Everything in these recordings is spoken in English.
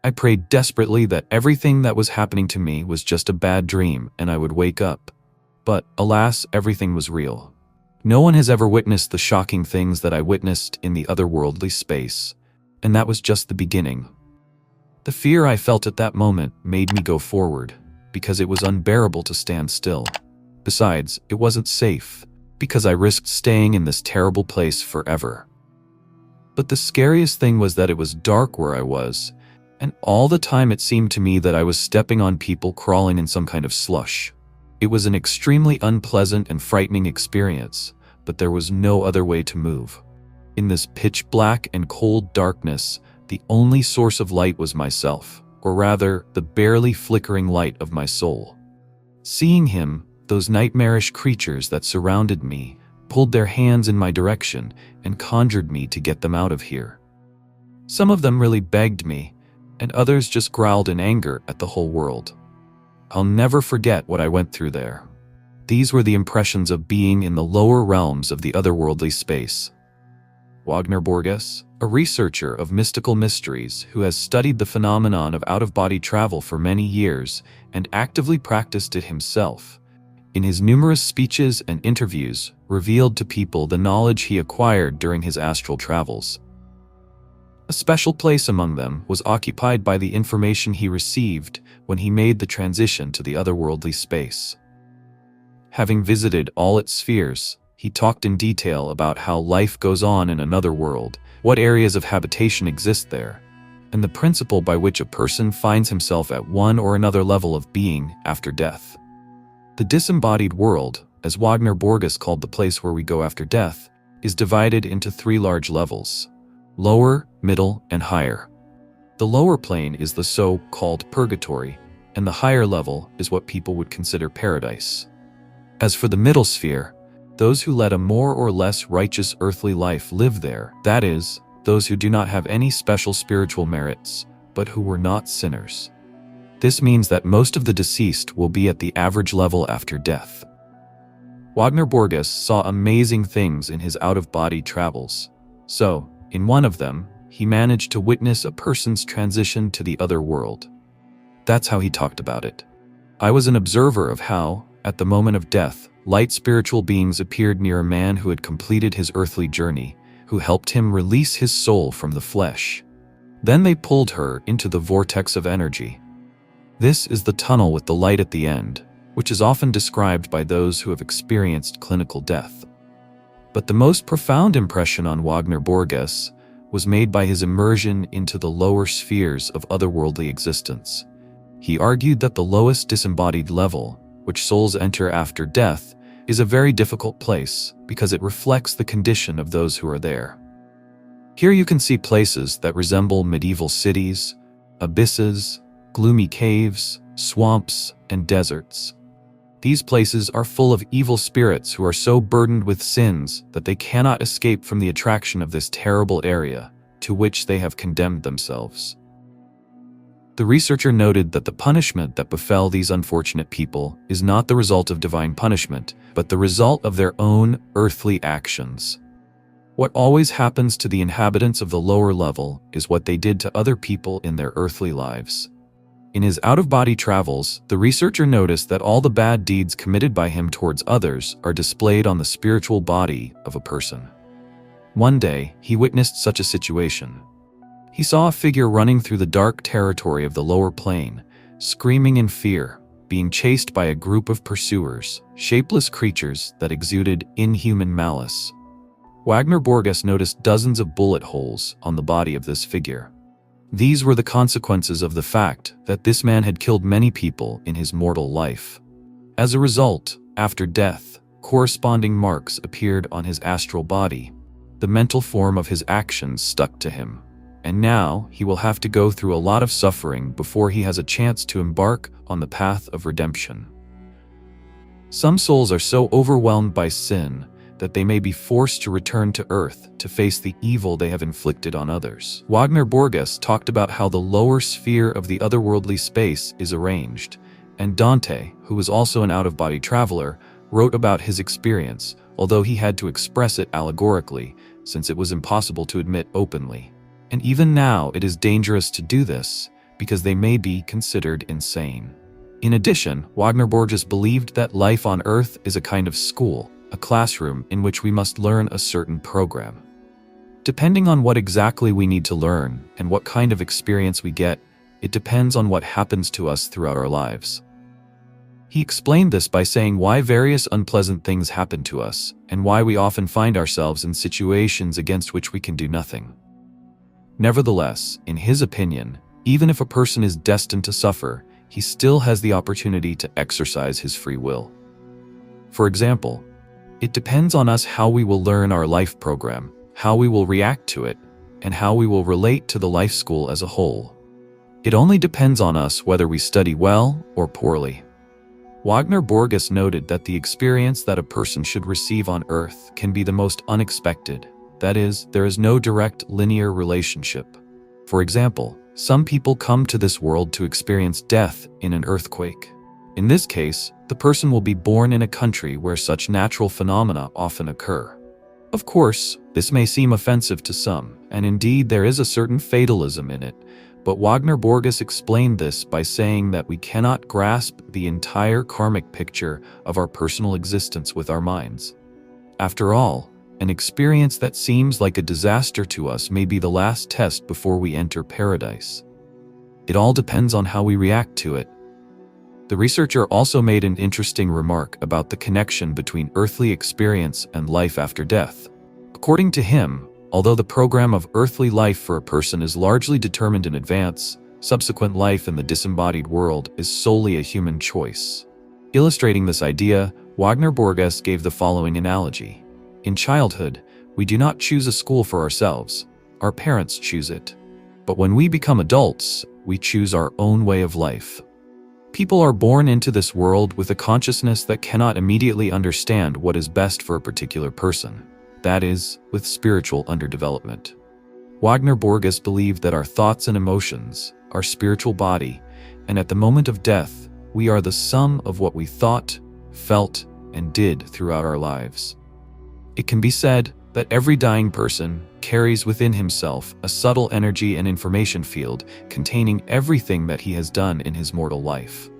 I prayed desperately that everything that was happening to me was just a bad dream and I would wake up. But, alas, everything was real. No one has ever witnessed the shocking things that I witnessed in the otherworldly space, and that was just the beginning. The fear I felt at that moment made me go forward, because it was unbearable to stand still. Besides, it wasn't safe, because I risked staying in this terrible place forever. But the scariest thing was that it was dark where I was, and all the time it seemed to me that I was stepping on people crawling in some kind of slush. It was an extremely unpleasant and frightening experience, but there was no other way to move. In this pitch black and cold darkness, the only source of light was myself, or rather, the barely flickering light of my soul. Seeing him, those nightmarish creatures that surrounded me pulled their hands in my direction and conjured me to get them out of here. Some of them really begged me, and others just growled in anger at the whole world. I'll never forget what I went through there. These were the impressions of being in the lower realms of the otherworldly space. Wagner Borges, a researcher of mystical mysteries who has studied the phenomenon of out-of-body travel for many years and actively practiced it himself, in his numerous speeches and interviews, revealed to people the knowledge he acquired during his astral travels. A special place among them was occupied by the information he received when he made the transition to the otherworldly space. Having visited all its spheres, he talked in detail about how life goes on in another world, what areas of habitation exist there, and the principle by which a person finds himself at one or another level of being after death. The disembodied world, as Wagner Borgas called the place where we go after death, is divided into 3 large levels: lower, middle, and higher. The lower plane is the so-called purgatory, and the higher level is what people would consider paradise. As for the middle sphere, those who led a more or less righteous earthly life live there, that is, those who do not have any special spiritual merits, but who were not sinners. This means that most of the deceased will be at the average level after death. Wagner Borges saw amazing things in his out-of-body travels. So, in one of them, he managed to witness a person's transition to the other world. That's how he talked about it. I was an observer of how, at the moment of death, light spiritual beings appeared near a man who had completed his earthly journey, who helped him release his soul from the flesh. Then they pulled her into the vortex of energy. This is the tunnel with the light at the end, which is often described by those who have experienced clinical death. But the most profound impression on Wagner Borges was made by his immersion into the lower spheres of otherworldly existence. He argued that the lowest disembodied level, which souls enter after death, is a very difficult place because it reflects the condition of those who are there. Here you can see places that resemble medieval cities, abysses, gloomy caves, swamps, and deserts. These places are full of evil spirits who are so burdened with sins that they cannot escape from the attraction of this terrible area to which they have condemned themselves. The researcher noted that the punishment that befell these unfortunate people is not the result of divine punishment, but the result of their own earthly actions. What always happens to the inhabitants of the lower level is what they did to other people in their earthly lives. In his out-of-body travels, the researcher noticed that all the bad deeds committed by him towards others are displayed on the spiritual body of a person. One day, he witnessed such a situation. He saw a figure running through the dark territory of the lower plane, screaming in fear, being chased by a group of pursuers, shapeless creatures that exuded inhuman malice. Wagner Borges noticed dozens of bullet holes on the body of this figure. These were the consequences of the fact that this man had killed many people in his mortal life. As a result, after death, corresponding marks appeared on his astral body. The mental form of his actions stuck to him. And now he will have to go through a lot of suffering before he has a chance to embark on the path of redemption. Some souls are so overwhelmed by sin that they may be forced to return to Earth to face the evil they have inflicted on others. Wagner Borges talked about how the lower sphere of the otherworldly space is arranged, and Dante, who was also an out-of-body traveler, wrote about his experience, although he had to express it allegorically, since it was impossible to admit openly. And even now it is dangerous to do this, because they may be considered insane. In addition, Wagner Borges believed that life on Earth is a kind of school, a classroom in which we must learn a certain program. Depending on what exactly we need to learn and what kind of experience we get, it depends on what happens to us throughout our lives. He explained this by saying why various unpleasant things happen to us and why we often find ourselves in situations against which we can do nothing. Nevertheless, in his opinion, even if a person is destined to suffer, he still has the opportunity to exercise his free will. For example, it depends on us how we will learn our life program, how we will react to it, and how we will relate to the life school as a whole. It only depends on us whether we study well or poorly. Wagner Borgas noted that the experience that a person should receive on Earth can be the most unexpected. That is, there is no direct linear relationship. For example, some people come to this world to experience death in an earthquake. In this case, the person will be born in a country where such natural phenomena often occur. Of course, this may seem offensive to some, and indeed there is a certain fatalism in it, but Wagner Borges explained this by saying that we cannot grasp the entire karmic picture of our personal existence with our minds. After all, an experience that seems like a disaster to us may be the last test before we enter paradise. It all depends on how we react to it. The researcher also made an interesting remark about the connection between earthly experience and life after death. According to him, although the program of earthly life for a person is largely determined in advance, subsequent life in the disembodied world is solely a human choice. Illustrating this idea, Wagner Borges gave the following analogy. In childhood, we do not choose a school for ourselves. Our parents choose it. But when we become adults, we choose our own way of life. People are born into this world with a consciousness that cannot immediately understand what is best for a particular person. That is, with spiritual underdevelopment. Wagner Borges believed that our thoughts and emotions, our spiritual body, and at the moment of death, we are the sum of what we thought, felt, and did throughout our lives. It can be said that every dying person carries within himself a subtle energy and information field containing everything that he has done in his mortal life.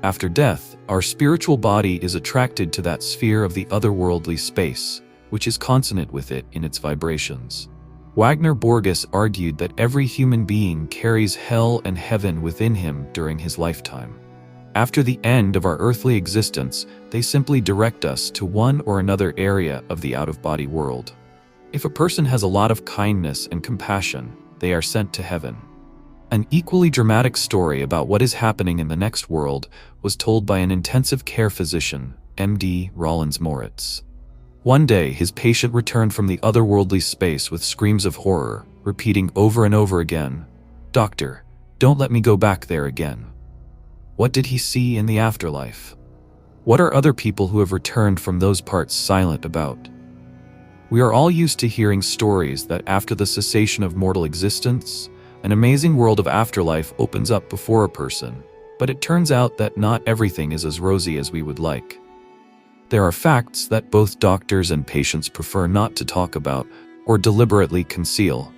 After death, our spiritual body is attracted to that sphere of the otherworldly space, which is consonant with it in its vibrations. Wagner Borges argued that every human being carries hell and heaven within him during his lifetime. After the end of our earthly existence, they simply direct us to one or another area of the out-of-body world. If a person has a lot of kindness and compassion, they are sent to heaven. An equally dramatic story about what is happening in the next world was told by an intensive care physician, MD Rollins Moritz. One day, his patient returned from the otherworldly space with screams of horror, repeating over and over again, "Doctor, don't let me go back there again." What did he see in the afterlife? What are other people who have returned from those parts silent about? We are all used to hearing stories that after the cessation of mortal existence, an amazing world of afterlife opens up before a person, but it turns out that not everything is as rosy as we would like. There are facts that both doctors and patients prefer not to talk about or deliberately conceal.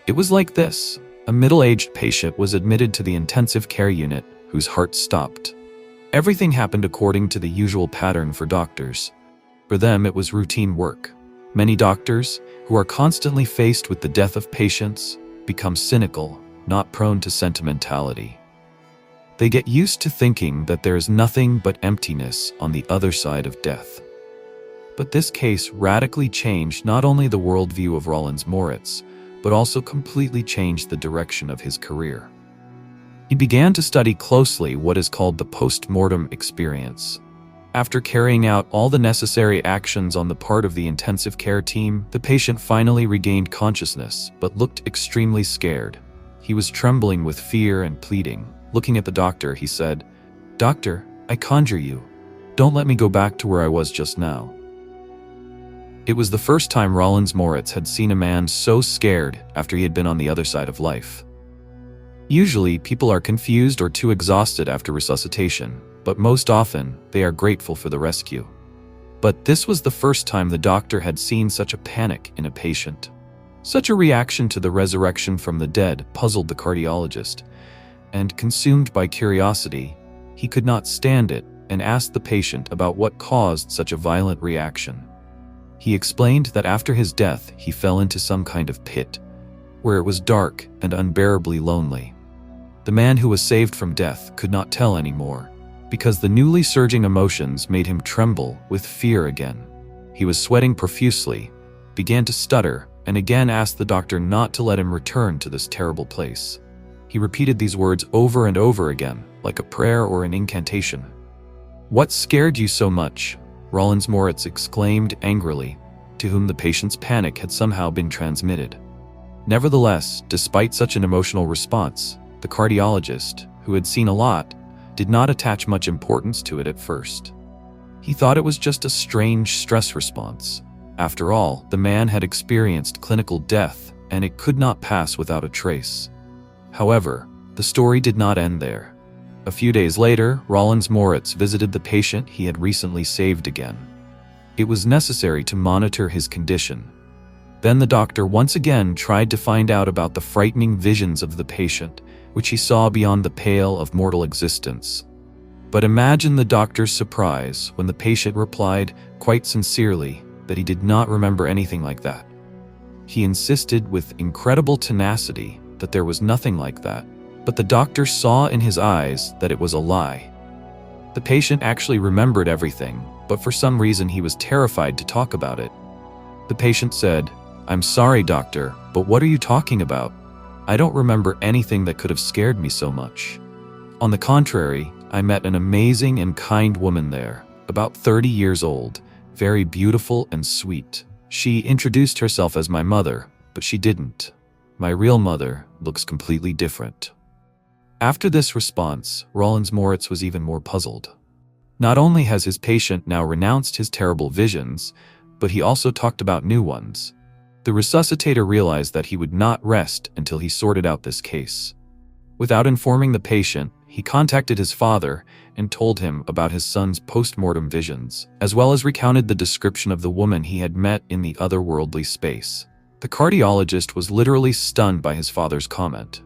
It was like this. A middle-aged patient was admitted to the intensive care unit whose heart stopped. Everything happened according to the usual pattern for doctors. For them, it was routine work. Many doctors, who are constantly faced with the death of patients, become cynical, not prone to sentimentality. They get used to thinking that there is nothing but emptiness on the other side of death. But this case radically changed not only the worldview of Rollins Moritz, but also completely changed the direction of his career. He began to study closely what is called the post-mortem experience. After carrying out all the necessary actions on the part of the intensive care team, the patient finally regained consciousness, but looked extremely scared. He was trembling with fear and pleading. Looking at the doctor, he said, "Doctor, I conjure you, don't let me go back to where I was just now." It was the first time Rollins Moritz had seen a man so scared after he had been on the other side of life. Usually, people are confused or too exhausted after resuscitation, but most often, they are grateful for the rescue. But this was the first time the doctor had seen such a panic in a patient. Such a reaction to the resurrection from the dead puzzled the cardiologist, and, consumed by curiosity, he could not stand it and asked the patient about what caused such a violent reaction. He explained that after his death he fell into some kind of pit, where it was dark and unbearably lonely. The man who was saved from death could not tell anymore, because the newly surging emotions made him tremble with fear again. He was sweating profusely, began to stutter, and again asked the doctor not to let him return to this terrible place. He repeated these words over and over again, like a prayer or an incantation. "What scared you so much?" Rollins Moritz exclaimed angrily, to whom the patient's panic had somehow been transmitted. Nevertheless, despite such an emotional response, the cardiologist, who had seen a lot, did not attach much importance to it at first. He thought it was just a strange stress response. After all, the man had experienced clinical death, and it could not pass without a trace. However, the story did not end there. A few days later, Rollins Moritz visited the patient he had recently saved again. It was necessary to monitor his condition. Then the doctor once again tried to find out about the frightening visions of the patient, which he saw beyond the pale of mortal existence. But imagine the doctor's surprise when the patient replied, quite sincerely, that he did not remember anything like that. He insisted with incredible tenacity that there was nothing like that, but the doctor saw in his eyes that it was a lie. The patient actually remembered everything, but for some reason he was terrified to talk about it. The patient said, "I'm sorry, doctor, but what are you talking about? I don't remember anything that could have scared me so much. On the contrary, I met an amazing and kind woman there, about 30 years old, very beautiful and sweet. She introduced herself as my mother, but she didn't. My real mother looks completely different." After this response, Rollins Moritz was even more puzzled. Not only has his patient now renounced his terrible visions, but he also talked about new ones. The resuscitator realized that he would not rest until he sorted out this case. Without informing the patient, he contacted his father and told him about his son's post-mortem visions, as well as recounted the description of the woman he had met in the otherworldly space. The cardiologist was literally stunned by his father's comment.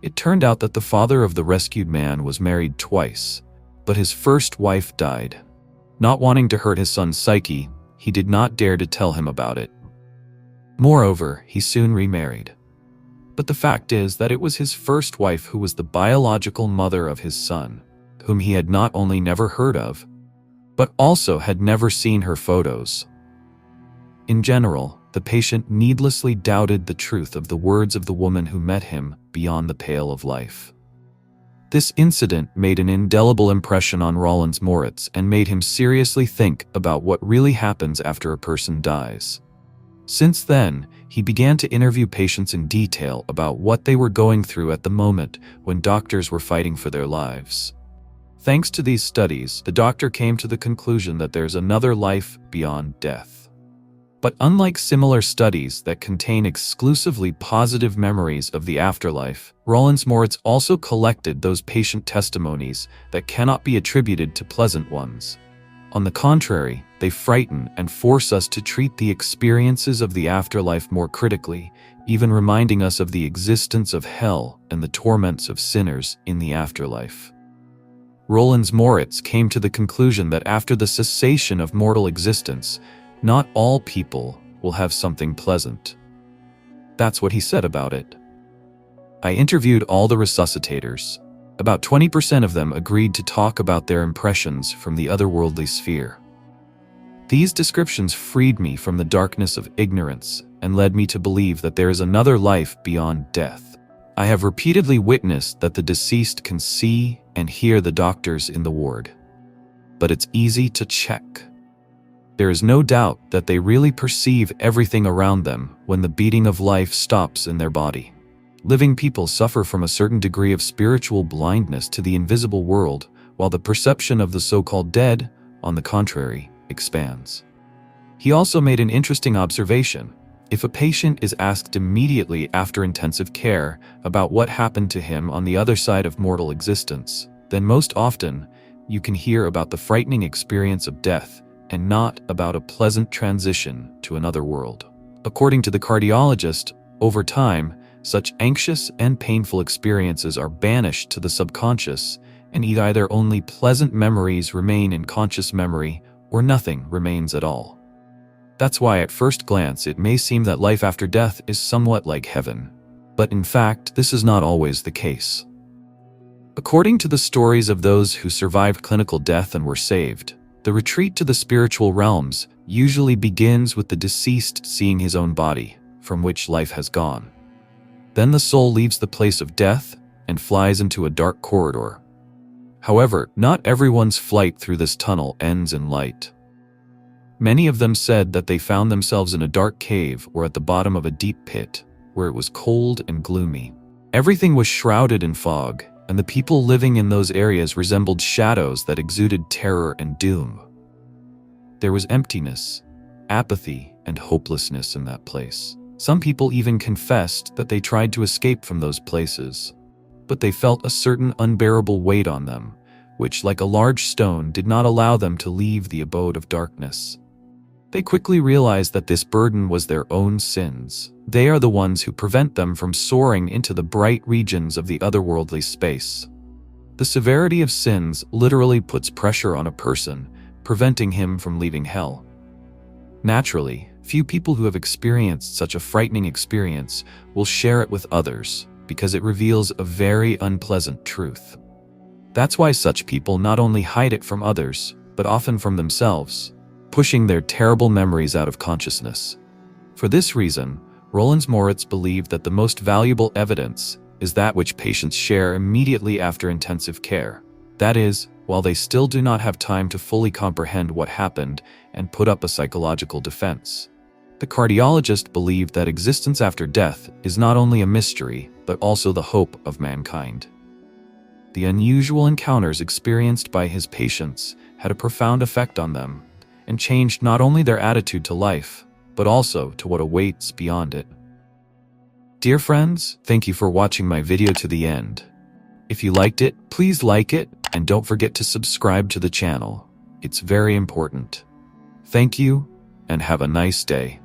It turned out that the father of the rescued man was married twice, but his first wife died. Not wanting to hurt his son's psyche, he did not dare to tell him about it. Moreover, he soon remarried. But the fact is that it was his first wife who was the biological mother of his son, whom he had not only never heard of, but also had never seen her photos. In general, the patient needlessly doubted the truth of the words of the woman who met him beyond the pale of life. This incident made an indelible impression on Rollins Moritz and made him seriously think about what really happens after a person dies. Since then, he began to interview patients in detail about what they were going through at the moment when doctors were fighting for their lives. Thanks to these studies, the doctor came to the conclusion that there's another life beyond death. But unlike similar studies that contain exclusively positive memories of the afterlife, Rollins Moritz also collected those patient testimonies that cannot be attributed to pleasant ones. On the contrary, they frighten and force us to treat the experiences of the afterlife more critically, even reminding us of the existence of hell and the torments of sinners in the afterlife. Rollins Moritz came to the conclusion that after the cessation of mortal existence, not all people will have something pleasant. That's what he said about it. I interviewed all the resuscitators. About 20% of them agreed to talk about their impressions from the otherworldly sphere. These descriptions freed me from the darkness of ignorance and led me to believe that there is another life beyond death. I have repeatedly witnessed that the deceased can see and hear the doctors in the ward. But it's easy to check. There is no doubt that they really perceive everything around them when the beating of life stops in their body. Living people suffer from a certain degree of spiritual blindness to the invisible world, while the perception of the so-called dead, on the contrary, expands. He also made an interesting observation. If a patient is asked immediately after intensive care about what happened to him on the other side of mortal existence, then most often you can hear about the frightening experience of death and not about a pleasant transition to another world. According to the cardiologist, over time, such anxious and painful experiences are banished to the subconscious, and either only pleasant memories remain in conscious memory or nothing remains at all. That's why at first glance it may seem that life after death is somewhat like heaven. But in fact, this is not always the case. According to the stories of those who survived clinical death and were saved, the retreat to the spiritual realms usually begins with the deceased seeing his own body, from which life has gone. Then the soul leaves the place of death and flies into a dark corridor. However, not everyone's flight through this tunnel ends in light. Many of them said that they found themselves in a dark cave or at the bottom of a deep pit, where it was cold and gloomy. Everything was shrouded in fog, and the people living in those areas resembled shadows that exuded terror and doom. There was emptiness, apathy, and hopelessness in that place. Some people even confessed that they tried to escape from those places, but they felt a certain unbearable weight on them, which, like a large stone, did not allow them to leave the abode of darkness. They quickly realized that this burden was their own sins. They are the ones who prevent them from soaring into the bright regions of the otherworldly space. The severity of sins literally puts pressure on a person, preventing him from leaving hell. Naturally, few people who have experienced such a frightening experience will share it with others, because it reveals a very unpleasant truth. That's why such people not only hide it from others, but often from themselves, pushing their terrible memories out of consciousness. For this reason, Rollins Moritz believed that the most valuable evidence is that which patients share immediately after intensive care. That is, while they still do not have time to fully comprehend what happened and put up a psychological defense. The cardiologist believed that existence after death is not only a mystery, but also the hope of mankind. The unusual encounters experienced by his patients had a profound effect on them, and changed not only their attitude to life, but also to what awaits beyond it. Dear friends, thank you for watching my video to the end. If you liked it, please like it, and don't forget to subscribe to the channel. It's very important. Thank you, and have a nice day.